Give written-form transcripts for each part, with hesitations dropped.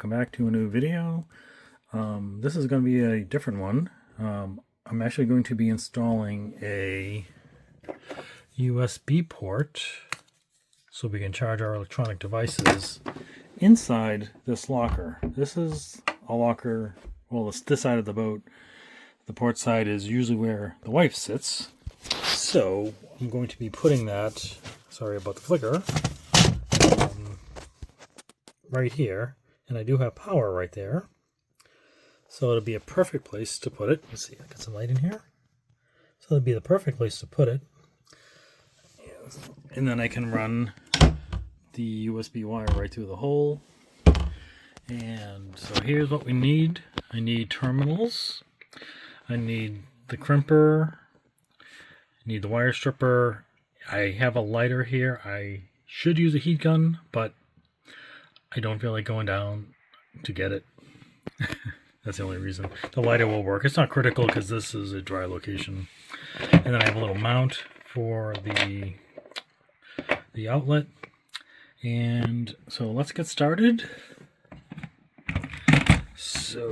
welcome back to a new video. This is going to be a different one. I'm actually going to be installing a USB port so we can charge our electronic devices inside this locker. This is a locker, well, it's this side of the boat. The port side is usually where the wife sits. So I'm going to be putting that, sorry about the flicker, right here. And I do have power right there. So it'll be a perfect place to put it. Let's see, I got some light in here. So it'll be the perfect place to put it. And then I can run the USB wire right through the hole. And so here's what we need. I need terminals. I need the crimper. I need the wire stripper. I have a lighter here. I should use a heat gun, but I don't feel like going down to get it. That's the only reason. The lighter will work. It's not critical because this is a dry location. And then I have a little mount for the outlet. And so let's get started. So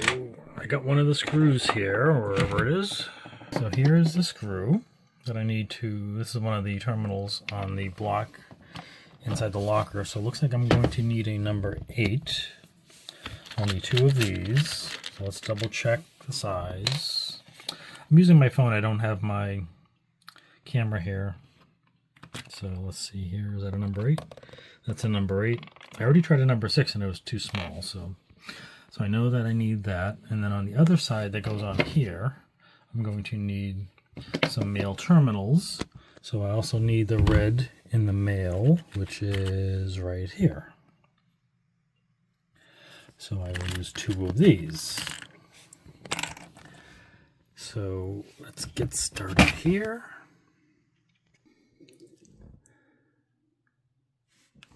I got one of the screws here, or wherever it is. So here's the screw that I need to, this is one of the terminals on the block inside the locker. So it looks like I'm going to need a number 8. Only 2 of these. So let's double check the size. I'm using my phone. I don't have my camera here. So let's see here. Is that a number 8? That's a number 8. I already tried a number 6 and it was too small. So I know that I need that. And then on the other side that goes on here, I'm going to need some male terminals. So I also need the red in the male, which is right here. So I will use 2 of these. So let's get started here.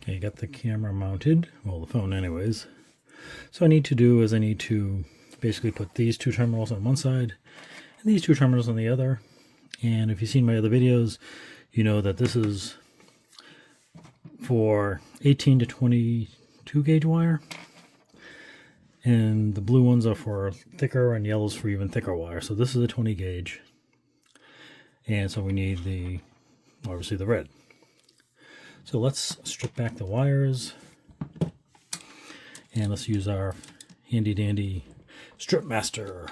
Okay, got the camera mounted, well, the phone anyways. So what I need to do is I need to basically put these 2 terminals on one side and these 2 terminals on the other. And if you've seen my other videos, you know that this is for 18 to 22 gauge wire. And the blue ones are for thicker and yellows for even thicker wire. So this is a 20 gauge. And so we need obviously the red. So let's strip back the wires. And let's use our handy dandy strip master.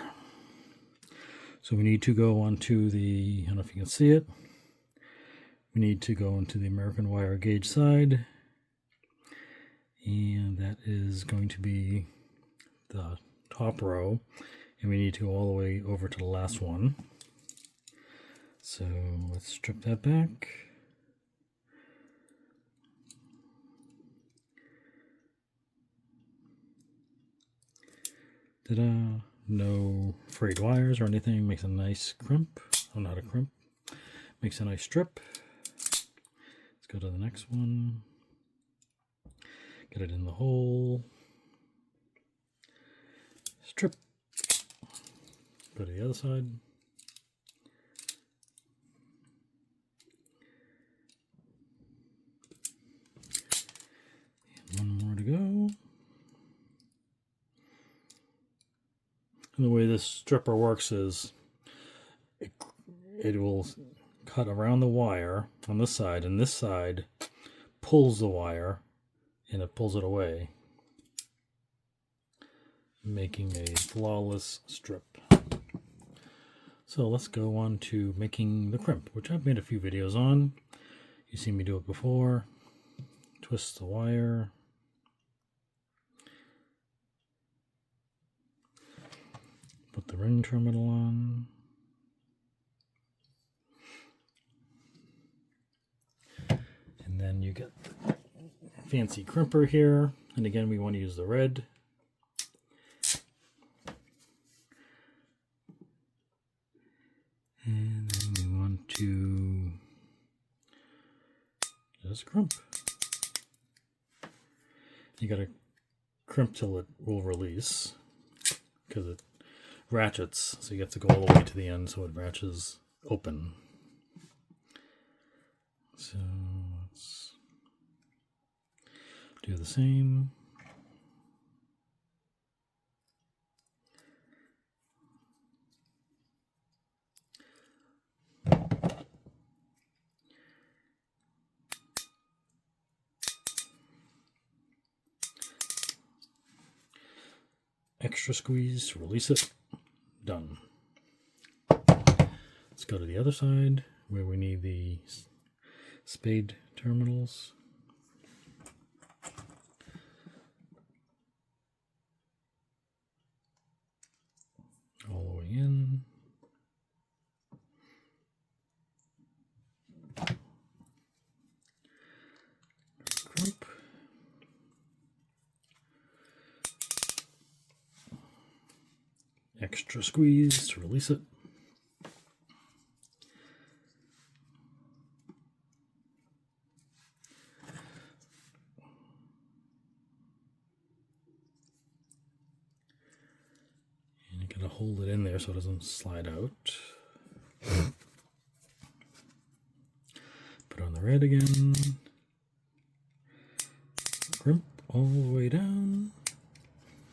So we need to go onto the, I don't know if you can see it. We need to go into the American Wire gauge side. And that is going to be the top row, and we need to go all the way over to the last one. So let's strip that back. Ta-da! No frayed wires or anything. Makes a nice crimp. Oh, not a crimp. Makes a nice strip. Let's go to the next one. Get it in the hole. Strip. Go to the other side. And one more to go. And the way this stripper works is it will cut around the wire on this side, and this side pulls the wire and it pulls it away, making a flawless strip. So let's go on to making the crimp, which I've made a few videos on. You've seen me do it before. Twist the wire. Put the ring terminal on. And then you get the fancy crimper here. And again, we want to use the red. And then we want to just crimp. You gotta crimp till it will release because it ratchets, so you have to go all the way to the end so it ratchets open. So let's do the same. extra squeeze, release it, done. Let's go to the other side where we need the spade terminals. All the way in. Crimp. Extra squeeze to release it. And you gotta hold it in there so it doesn't slide out. Put on the red again. Crimp all the way down.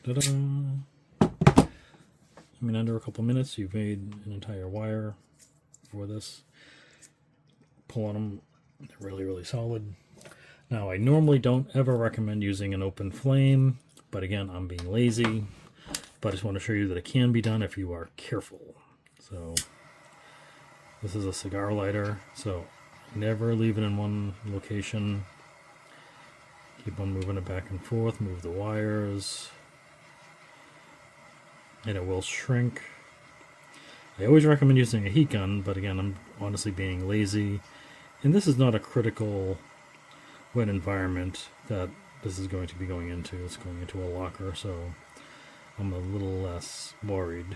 Ta-da! I mean, under a couple minutes, you've made an entire wire for this. Pull on them, they're really, really solid. Now, I normally don't ever recommend using an open flame, but again, I'm being lazy. But I just want to show you that it can be done if you are careful. So, this is a cigar lighter, so never leave it in one location. Keep on moving it back and forth, move the wires. And it will shrink. I always recommend using a heat gun, but again, I'm honestly being lazy. And this is not a critical wet environment that this is going to be going into. It's going into a locker, so I'm a little less worried.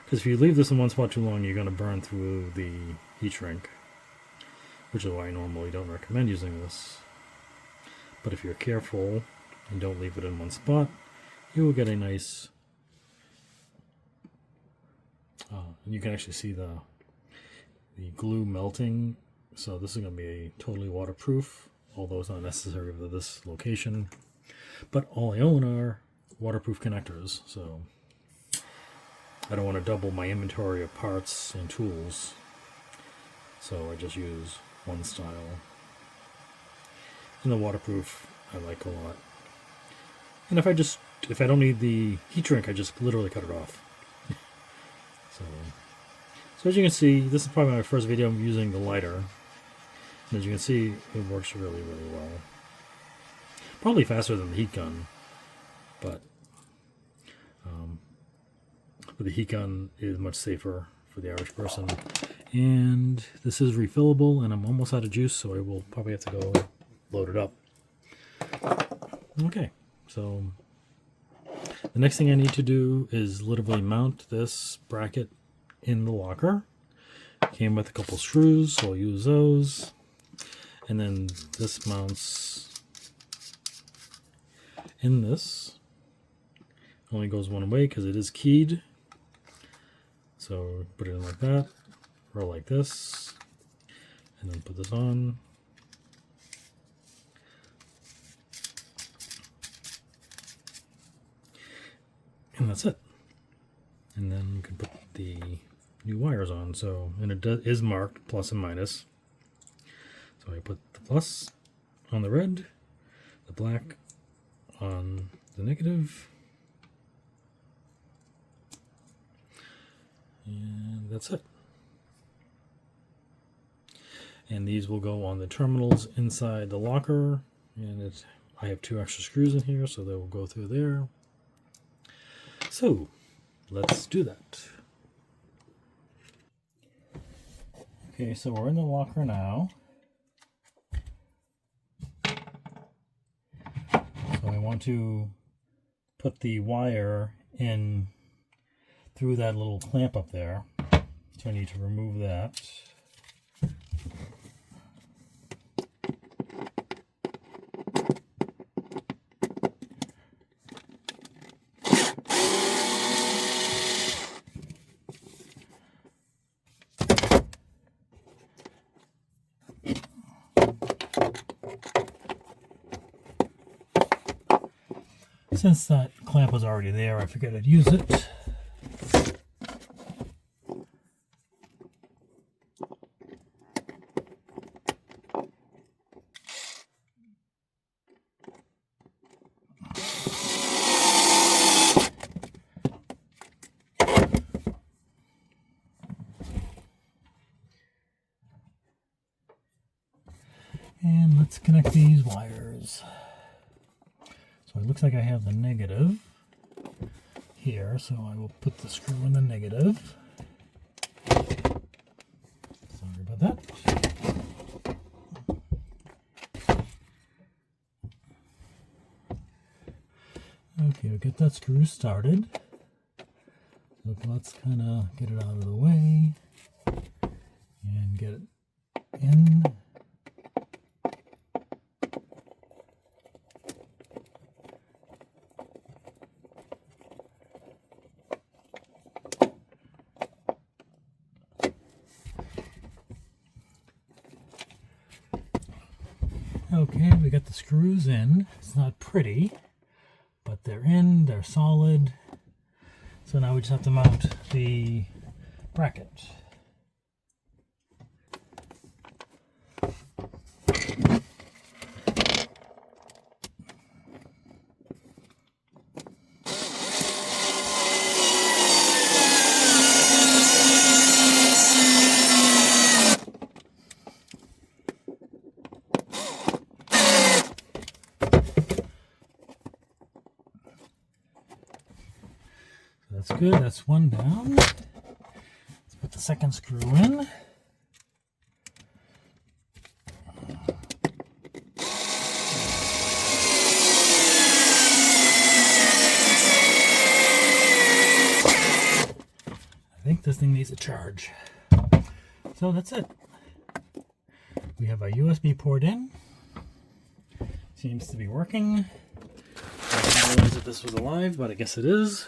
Because if you leave this in one spot too long, you're going to burn through the heat shrink, which is why I normally don't recommend using this. But if you're careful and don't leave it in one spot, you will get a nice... and you can actually see the glue melting. So this is going to be totally waterproof, although it's not necessary for this location. But all I own are waterproof connectors, so I don't want to double my inventory of parts and tools. So I just use one style. And the waterproof I like a lot. And if I don't need the heat shrink, I just literally cut it off. So as you can see, this is probably my first video I'm using the lighter. And as you can see, it works really, really well. Probably faster than the heat gun, but the heat gun is much safer for the average person. And this is refillable, and I'm almost out of juice, so I will probably have to go load it up. Okay, so the next thing I need to do is literally mount this bracket in the locker. Came with a couple screws, so I'll use those. And then this mounts in this. Only goes one way because it is keyed. So put it in like that, or like this, and then put this on. And that's it. And then you can put the new wires on. So, and it is marked plus and minus. So I put the plus on the red, the black on the negative, and that's it. And these will go on the terminals inside the locker. And I have 2 extra screws in here, so they will go through there. So, let's do that. Okay, so we're in the locker now. So I want to put the wire in through that little clamp up there. So I need to remove that. Since that clamp was already there, I figured I'd use it. And let's connect these wires. So it looks like I have the negative here, so I will put the screw in the negative. Sorry about that. Okay, we'll get that screw started. So let's kind of get it out of the way and get it in. Okay, we got the screws in. It's not pretty, but they're in, they're solid. So now we just have to mount the bracket. That's good, that's one down. Let's put the second screw in. I think this thing needs a charge. So that's it. We have a USB port in. Seems to be working. I didn't realize that this was alive, but I guess it is.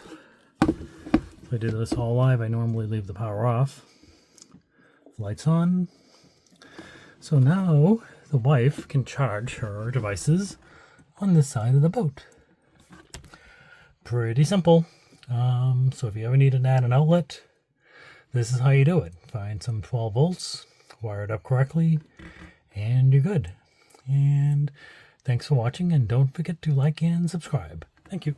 If I do this all live, I normally leave the power off. Lights on. So now the wife can charge her devices on this side of the boat. Pretty simple. So if you ever need to add an outlet, this is how you do it. Find some 12 volts, wire it up correctly, and you're good. And thanks for watching, and don't forget to like and subscribe. Thank you.